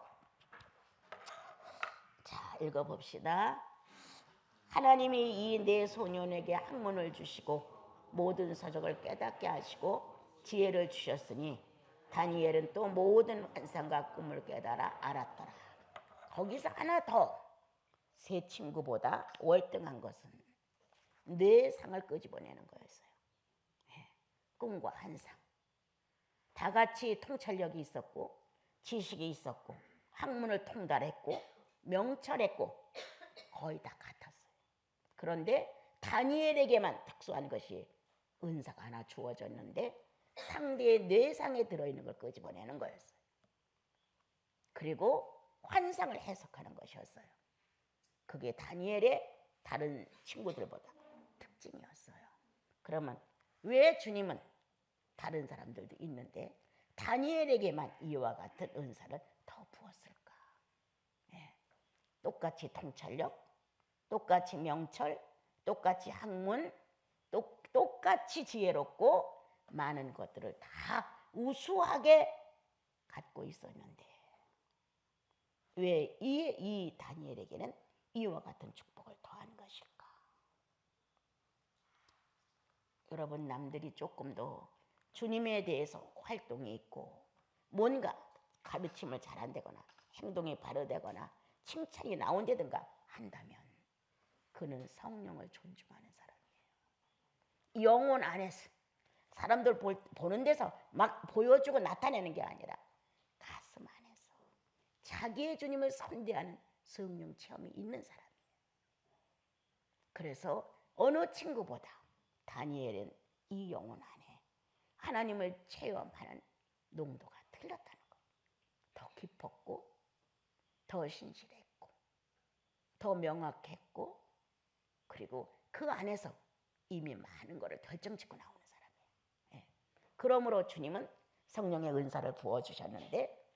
S1: 자, 읽어봅시다. 하나님이 이 네 소년에게 학문을 주시고 모든 서적을 깨닫게 하시고 지혜를 주셨으니 다니엘은 또 모든 환상과 꿈을 깨달아 알았더라. 거기서 하나 더 세 친구보다 월등한 것은 네 상을 끄집어내는 거였어요. 꿈과 환상. 다 같이 통찰력이 있었고 지식이 있었고 학문을 통달했고 명철했고 거의 다 같았어요. 그런데 다니엘에게만 특수한 것이 은사가 하나 주어졌는데 상대의 뇌상에 들어있는 걸 끄집어내는 거였어요. 그리고 환상을 해석하는 것이었어요. 그게 다니엘의 다른 친구들보다 특징이었어요. 그러면 왜 주님은 다른 사람들도 있는데 다니엘에게만 이와 같은 은사를 더 부었을까? 예. 똑같이 통찰력, 똑같이 명철, 똑같이 학문, 똑같이 지혜롭고 많은 것들을 다 우수하게 갖고 있었는데 왜 이 다니엘에게는 이와 같은 축복을 더한 것일까? 여러분, 남들이 조금 더 주님에 대해서 활동이 있고 뭔가 가르침을 잘한다거나 행동이 바르다거나 칭찬이 나온다든가 한다면 그는 성령을 존중하는 사람이에요. 영혼 안에서 사람들 보는 데서 막 보여주고 나타내는 게 아니라 가슴 안에서 자기의 주님을 선대하는 성령 체험이 있는 사람이에요. 그래서 어느 친구보다 다니엘은 이 영혼 안에 하나님을 체험하는 농도가 틀렸다는 것. 더 깊었고 더 신실했고 더 명확했고 그리고 그 안에서 이미 많은 것을 결정짓고 나오는 사람이에요. 예. 그러므로 주님은 성령의 은사를 부어주셨는데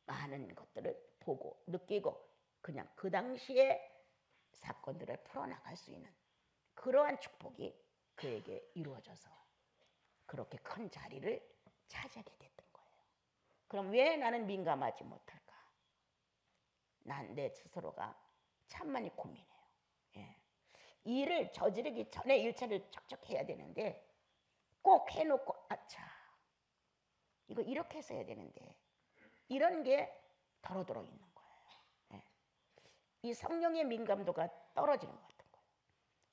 S1: 많은 것들을 보고 느끼고 그냥 그 당시에 사건들을 풀어나갈 수 있는 그러한 축복이 그에게 이루어져서 그렇게 큰 자리를 차지하게 됐던 거예요. 그럼 왜 나는 민감하지 못할까? 난 내 스스로가 참 많이 고민해요. 예. 일을 저지르기 전에 일차를 척척 해야 되는데 꼭 해놓고 아차 이거 이렇게 해서 해야 되는데 이런 게 더러더러 있는 거예요. 예. 이 성령의 민감도가 떨어지는 것 같은 거예요.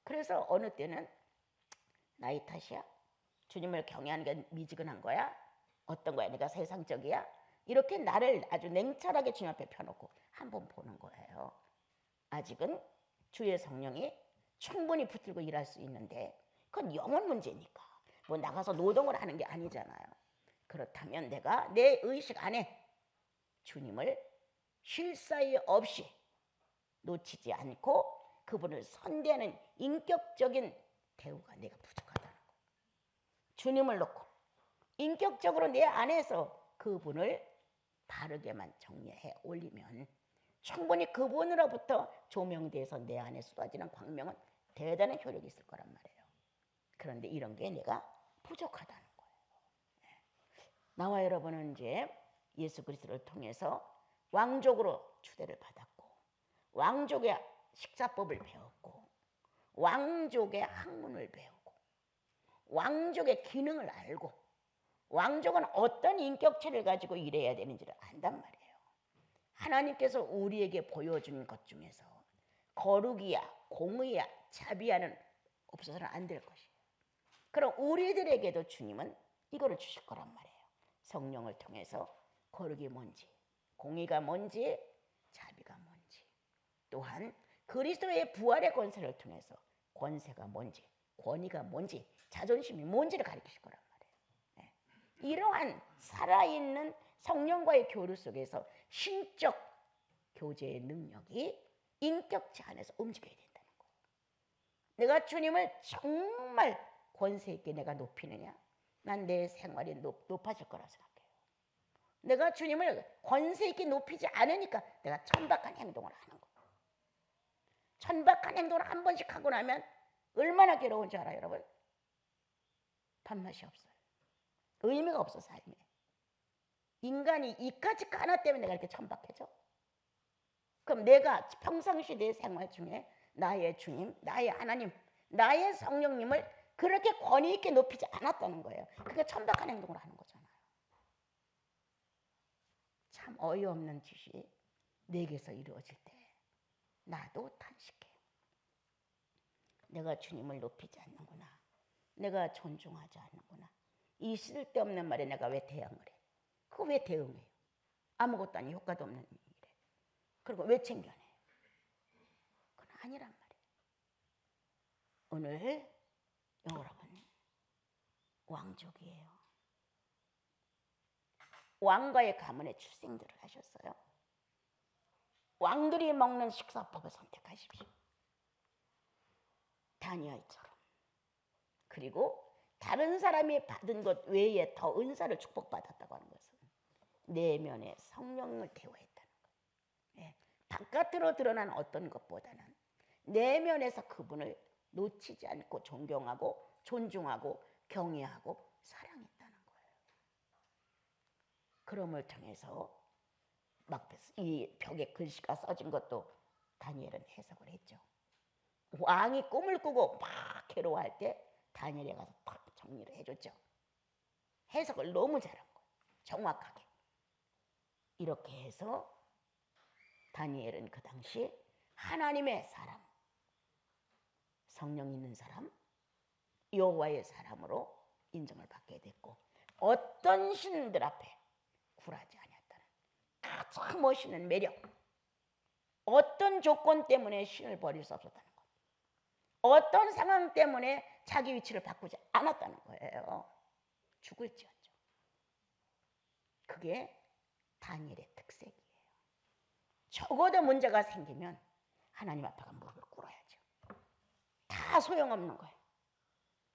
S1: 그래서 어느 때는 나이 탓이야? 주님을 경외하는 게 미지근한 거야? 어떤 거야? 내가 세상적이야? 이렇게 나를 아주 냉철하게 주님 앞에 펴놓고 한번 보는 거예요. 아직은 주의 성령이 충분히 붙들고 일할 수 있는데 그건 영혼 문제니까 뭐 나가서 노동을 하는 게 아니잖아요. 그렇다면 내가 내 의식 안에 주님을 쉴 사이 없이 놓치지 않고 그분을 선대하는 인격적인 대우가 내가 부족하다는 거예요. 주님을 놓고 인격적으로 내 안에서 그분을 바르게만 정리해 올리면 충분히 그분으로부터 조명돼서 내 안에 쏟아지는 광명은 대단한 효력이 있을 거란 말이에요. 그런데 이런 게 내가 부족하다는 거예요. 나와 여러분은 이제 예수 그리스도를 통해서 왕족으로 추대를 받았고 왕족의 식사법을 배웠고 왕족의 학문을 배우고 왕족의 기능을 알고 왕족은 어떤 인격체를 가지고 일해야 되는지를 안단 말이에요. 하나님께서 우리에게 보여준 것 중에서 거룩이야, 공의야, 자비야는 없어서는 안 될 것이에요. 그럼 우리들에게도 주님은 이거를 주실 거란 말이에요. 성령을 통해서 거룩이 뭔지, 공의가 뭔지, 자비가 뭔지, 또한 그리스도의 부활의 권세를 통해서 권세가 뭔지, 권위가 뭔지, 자존심이 뭔지를 가르치실 거란 말이에요. 네. 이러한 살아있는 성령과의 교류 속에서 신적 교제의 능력이 인격체 안에서 움직여야 된다는 거예요. 내가 주님을 정말 권세 있게 내가 높이느냐? 난 내 생활이 높아질 거라 생각해요. 내가 주님을 권세 있게 높이지 않으니까 내가 천박한 행동을 하는 거예요. 천박한 행동을 한 번씩 하고 나면 얼마나 괴로운 줄 알아요, 여러분? 밥맛이 없어요. 의미가 없어, 삶에. 인간이 이까짓 거 하나 때문에 내가 이렇게 천박해져? 그럼 내가 평상시 내 생활 중에 나의 주님, 나의 하나님, 나의 성령님을 그렇게 권위 있게 높이지 않았다는 거예요. 그게 천박한 행동을 하는 거잖아요. 참 어이없는 짓이 내게서 이루어질 때 나도 탄식해요. 내가 주님을 높이지 않는구나. 내가 존중하지 않는구나. 이 쓸데없는 말에 내가 왜 대응을 해? 그거 왜 대응해요? 아무것도 아닌 효과도 없는 일에. 그리고 왜 챙겨내? 그건 아니란 말이에요. 오늘 여러분 왕족이에요. 왕과의 가문의 출생들을 하셨어요. 왕들이 먹는 식사법을 선택하십시오. 다니엘처럼. 그리고 다른 사람이 받은 것 외에 더 은사를 축복받았다고 하는 것은 내면의 성령을 대화했다는 거예요. 네. 바깥으로 드러난 어떤 것보다는 내면에서 그분을 놓치지 않고 존경하고 존중하고 경외하고 사랑했다는 거예요. 그럼을 통해서 이 벽에 글씨가 써진 것도 다니엘은 해석을 했죠. 왕이 꿈을 꾸고 막 괴로워할 때 다니엘에 가서 탁 정리를 해줬죠. 해석을 너무 잘한 거예요. 정확하게. 이렇게 해서 다니엘은 그 당시 하나님의 사람, 성령 있는 사람, 여호와의 사람으로 인정을 받게 됐고 어떤 신들 앞에 굴하지 아니었다는 가장 멋있는 매력, 어떤 조건 때문에 신을 버릴 수 없었다는 것, 어떤 상황 때문에 자기 위치를 바꾸지 않았다는 거예요. 죽을지언정. 그게 다니엘의 특색이에요. 적어도 문제가 생기면 하나님 앞에 가 무릎을 꿇어야죠. 다 소용없는 거예요.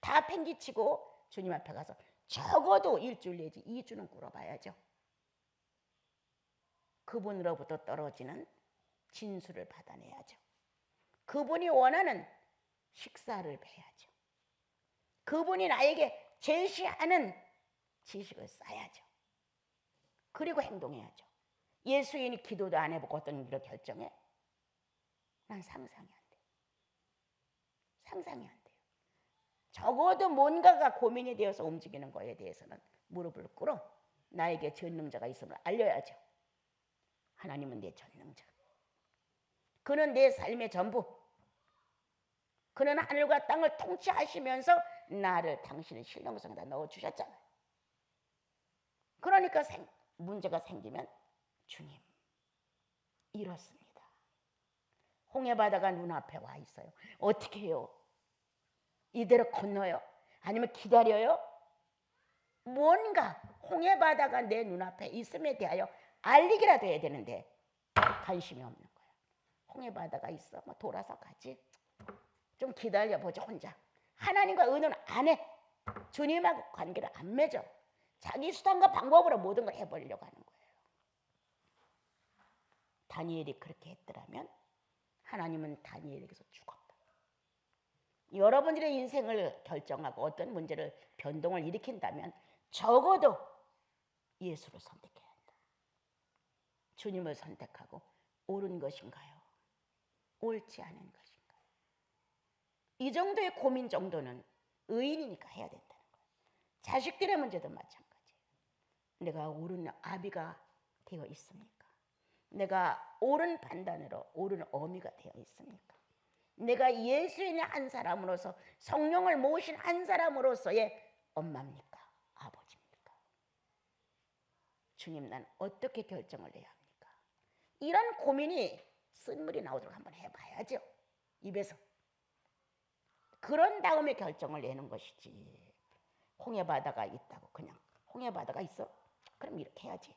S1: 다 팽개치고 주님 앞에 가서 적어도 1주일 내지 2주는 꿇어봐야죠. 그분으로부터 떨어지는 진수를 받아내야죠. 그분이 원하는 식사를 배야죠. 그분이 나에게 제시하는 지식을 쌓아야죠. 그리고 행동해야죠. 예수인이 기도도 안 해보고 어떤 일을 결정해? 난 상상이 안 돼요. 상상이 안 돼요. 적어도 뭔가가 고민이 되어서 움직이는 거에 대해서는 무릎을 꿇어 나에게 전능자가 있음을 알려야죠. 하나님은 내 전능자. 그는 내 삶의 전부. 그는 하늘과 땅을 통치하시면서 나를 당신의 신령성에다 넣어주셨잖아요. 그러니까 문제가 생기면 주님 이렇습니다. 홍해바다가 눈앞에 와 있어요. 어떻게 해요? 이대로 건너요? 아니면 기다려요? 뭔가 홍해바다가 내 눈앞에 있음에 대하여 알리기라도 해야 되는데 관심이 없는 거예요. 홍해바다가 있어? 뭐 돌아서 가지. 좀 기다려보자 혼자. 하나님과 의논 안 해. 주님하고 관계를 안 맺어. 자기 수단과 방법으로 모든 걸 해보려고 하는 거예요. 다니엘이 그렇게 했더라면 하나님은 다니엘에게서 죽었다. 여러분들의 인생을 결정하고 어떤 문제를 변동을 일으킨다면 적어도 예수를 선택해야 한다. 주님을 선택하고 옳은 것인가요? 옳지 않은 것인가요? 이 정도의 고민 정도는 의인이니까 해야 된다는 거예요. 자식들의 문제도 마찬가지예요. 내가 옳은 아비가 되어 있습니까? 내가 옳은 판단으로 옳은 어미가 되어 있습니까? 내가 예수인의 한 사람으로서 성령을 모신 한 사람으로서의 엄마입니까? 아버지입니까? 주님, 난 어떻게 결정을 해야 합니까? 이런 고민이 쓴물이 나오도록 한번 해봐야죠. 입에서. 그런 다음에 결정을 내는 것이지. 홍해바다가 있다고 그냥 홍해바다가 있어? 그럼 이렇게 해야지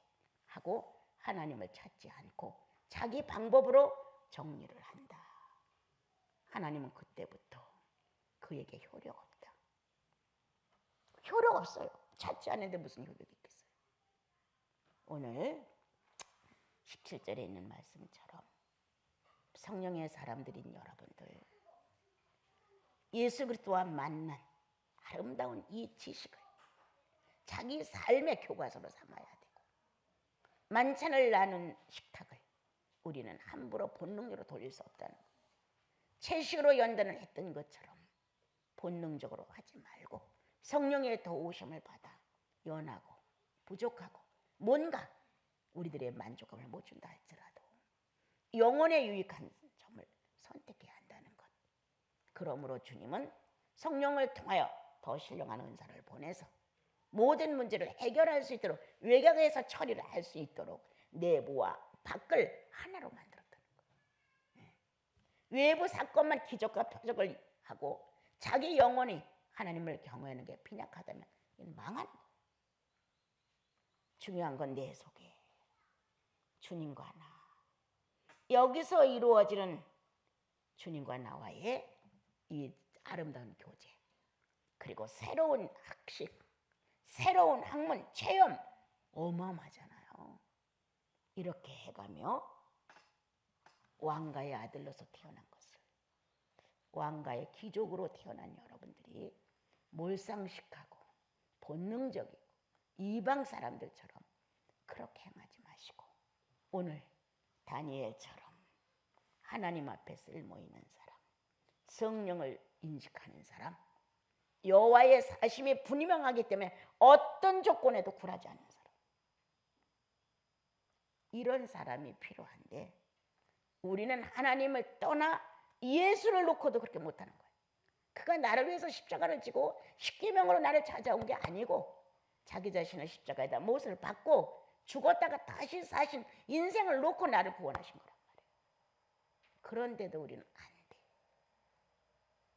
S1: 하고 하나님을 찾지 않고 자기 방법으로 정리를 한다. 하나님은 그때부터 그에게 효력 없다. 효력 없어요. 찾지 않는데 무슨 효력이 있겠어요. 오늘 17절에 있는 말씀처럼 성령의 사람들인 여러분들, 예수 그리스도와 만난 아름다운 이 지식을 자기 삶의 교과서로 삼아야 되고, 만찬을 나눈 식탁을 우리는 함부로 본능적으로 돌릴 수 없다는 것. 채식으로 연단을 했던 것처럼 본능적으로 하지 말고 성령의 도우심을 받아 연하고 부족하고 뭔가 우리들의 만족감을 못 준다 할지라도 영혼에 유익한 점을 선택해야 한다는 것. 그러므로 주님은 성령을 통하여 더 신령한 은사를 보내서 모든 문제를 해결할 수 있도록 외곽에서 처리를 할 수 있도록 내부와 밖을 하나로 만들었다는 거예요. 외부 사건만 기적과 표적을 하고 자기 영혼이 하나님을 경외하는 게 빈약하다면 망한 거예요. 중요한 건 내 속에 주님과 나, 여기서 이루어지는 주님과 나와의 이 아름다운 교제, 그리고 새로운 학식, 새로운 학문, 체험 어마어마하잖아요. 이렇게 해가며 왕가의 아들로서 태어난 것을, 왕가의 귀족으로 태어난 여러분들이 몰상식하고 본능적이고 이방 사람들처럼 그렇게 행하지 마시고 오늘 다니엘처럼 하나님 앞에 쓸모 있는 사람, 성령을 인식하는 사람, 여호와의 사심이 분명하기 때문에 어떤 조건에도 굴하지 않는 사람, 이런 사람이 필요한데 우리는 하나님을 떠나 예수를 놓고도 그렇게 못하는 거예요. 그가 나를 위해서 십자가를 지고 십계명으로 나를 찾아온 게 아니고 자기 자신을 십자가에다 못을 받고 죽었다가 다시 사신 인생을 놓고 나를 구원하신 거란 말이에요. 그런데도 우리는 안 돼.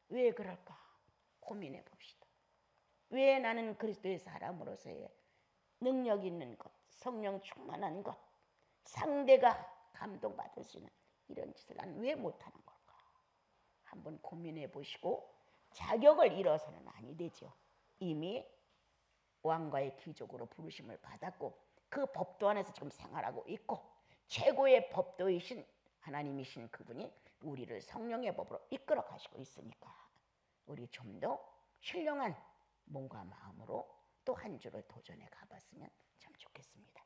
S1: 왜 그럴까? 고민해 봅시다. 왜 나는 그리스도의 사람으로서의 능력 있는 것, 성령 충만한 것, 상대가 감동받을 수 있는 이런 짓을 난 왜 못하는 걸까? 한번 고민해 보시고 자격을 잃어서는 아니 되죠. 이미 왕과의 귀족으로 부르심을 받았고 그 법도 안에서 지금 생활하고 있고 최고의 법도이신 하나님이신 그분이 우리를 성령의 법으로 이끌어 가시고 있으니까 우리 좀 더 신령한 몸과 마음으로 또 한 주를 도전해 가봤으면 참 좋겠습니다.